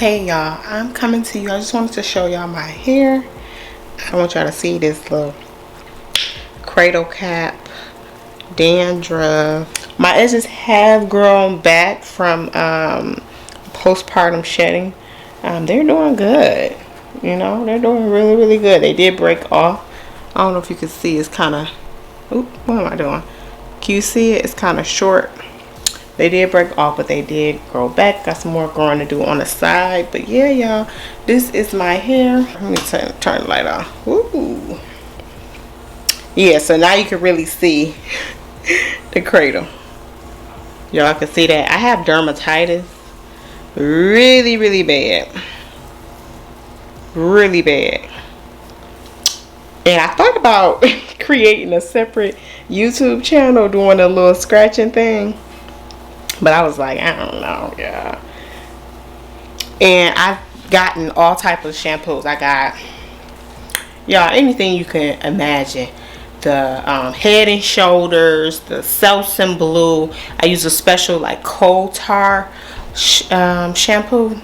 Okay, y'all, I'm coming to you. I just wanted to show y'all my hair. I want y'all to see this little cradle cap, dandruff. My edges have grown back from postpartum shedding. They're doing good. You know, they're doing really, really good. They did break off. I don't know if you can see. It's kind of, oop, what am I doing? Can you see it? It's kind of short. They did break off, but they did grow back. Got some more growing to do on the side. But yeah, y'all, this is my hair. Let me turn the light off. Ooh. Yeah, so now you can really see the cradle. Y'all can see that. I have dermatitis. Really, really bad. Really bad. And I thought about creating a separate YouTube channel doing a little scratching thing. But I was like, I don't know, yeah. And I've gotten all type of shampoos. I got, y'all, anything you can imagine. The Head and Shoulders, the Salon Blue. I use a special like coal tar shampoo.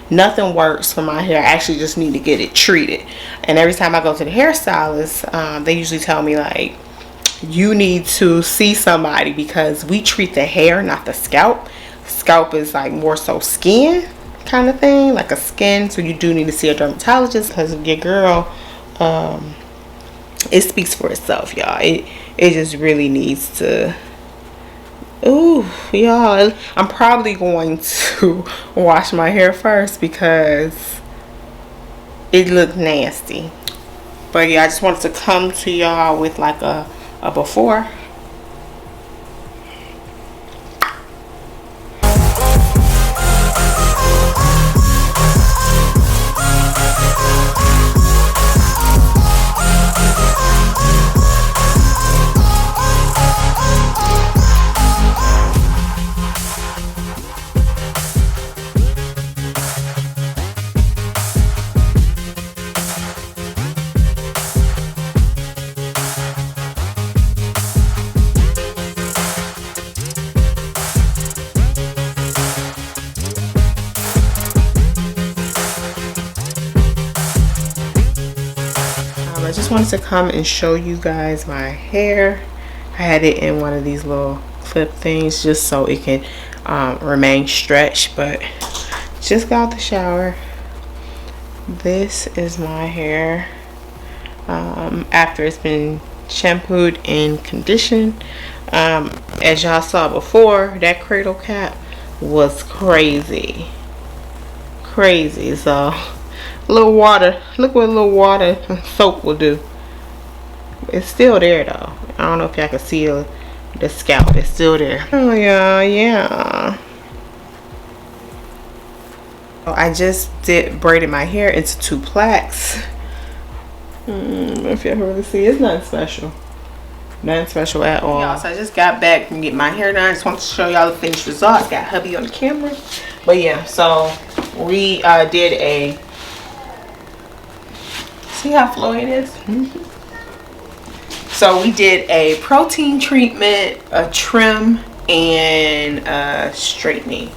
Nothing works for my hair. I actually just need to get it treated. And every time I go to the hairstylist, they usually tell me like, you need to see somebody because we treat the hair, not the scalp. Scalp is like more so skin kind of thing, like a skin. So you do need to see a dermatologist because your girl, it speaks for itself, y'all. It just really needs to. Ooh, y'all, I'm probably going to wash my hair first because it looked nasty. But yeah, I just wanted to come to y'all with like a before. I just wanted to come and show you guys my hair. I had it in one of these little clip things just so it can remain stretched, but just got out the shower. This is my hair after it's been shampooed and conditioned. As y'all saw before, that cradle cap was crazy. So a little water, look what a little water and soap will do. It's still there though. I don't know if y'all can see the scalp. It's still there. Oh yeah. I just braided my hair into 2 plaits. If y'all can really see, it's nothing special. Nothing special at all. Y'all, so I just got back from getting my hair done. I just want to show y'all the finished results. Got hubby on the camera. But yeah, so we did a, see how flowy it is? So we did a protein treatment, a trim, and a straightening.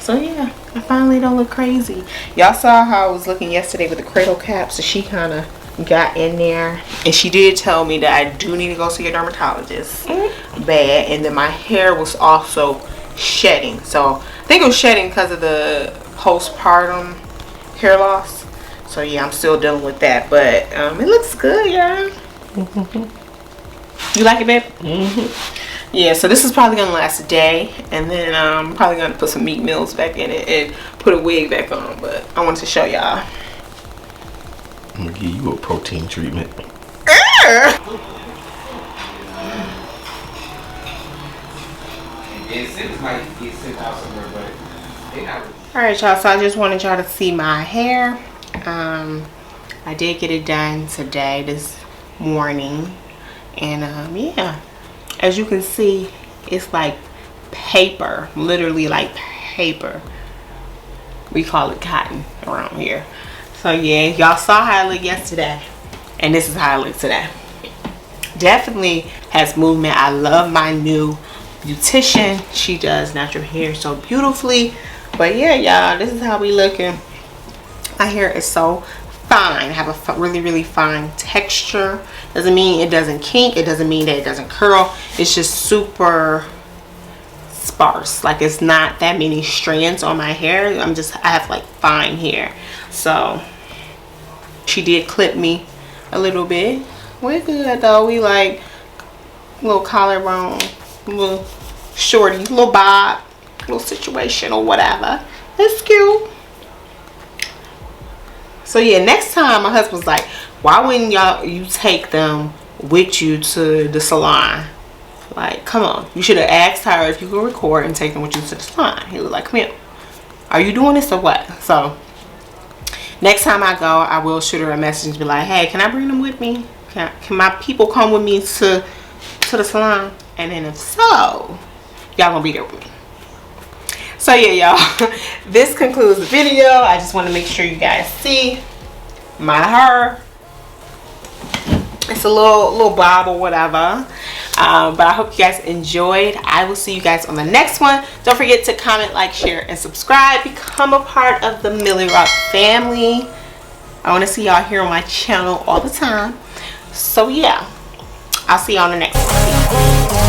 So yeah, I finally don't look crazy. Y'all saw how I was looking yesterday with the cradle cap, so she kind of got in there. And she did tell me that I do need to go see a dermatologist. Bad. And then my hair was also shedding. So I think it was shedding because of the postpartum hair loss. So yeah, I'm still dealing with that, but it looks good, y'all. You like it, babe? Yeah, so this is probably gonna last a day, and then I'm probably gonna put some meat meals back in it and put a wig back on. But I wanted to show y'all. I'm gonna give you a protein treatment. Alright, y'all, so I just wanted y'all to see my hair. I did get it done today, this morning, and yeah, as you can see, it's like paper, literally like paper. We call it cotton around here. So yeah, y'all saw how I looked yesterday, and this is how I look today. Definitely has movement. I love my new beautician. She does natural hair so beautifully. But yeah, y'all, this is how we looking. My hair is so fine. I have a really fine texture. Doesn't mean it doesn't kink. It doesn't mean that it doesn't curl. It's just super sparse. Like, it's not that many strands on my hair. I have like fine hair. So she did clip me a little bit. We're good though. We like little collarbone, little shorty, little bob, little situation or whatever. It's cute. So yeah, next time my husband's like, why wouldn't you take them with you to the salon? Like, come on, you should have asked her if you could record and take them with you to the salon. He was like, come here, are you doing this or what? So next time I go, I will shoot her a message and be like, hey, can I bring them with me? Can my people come with me to the salon? And then if so, y'all gonna be there with me. So yeah, y'all, this concludes the video. I just want to make sure you guys see my hair. It's a little bob or whatever. But I hope you guys enjoyed. I will see you guys on the next one. Don't forget to comment, like, share, and subscribe. Become a part of the Millie Rock family. I want to see y'all here on my channel all the time. So yeah, I'll see you on the next one.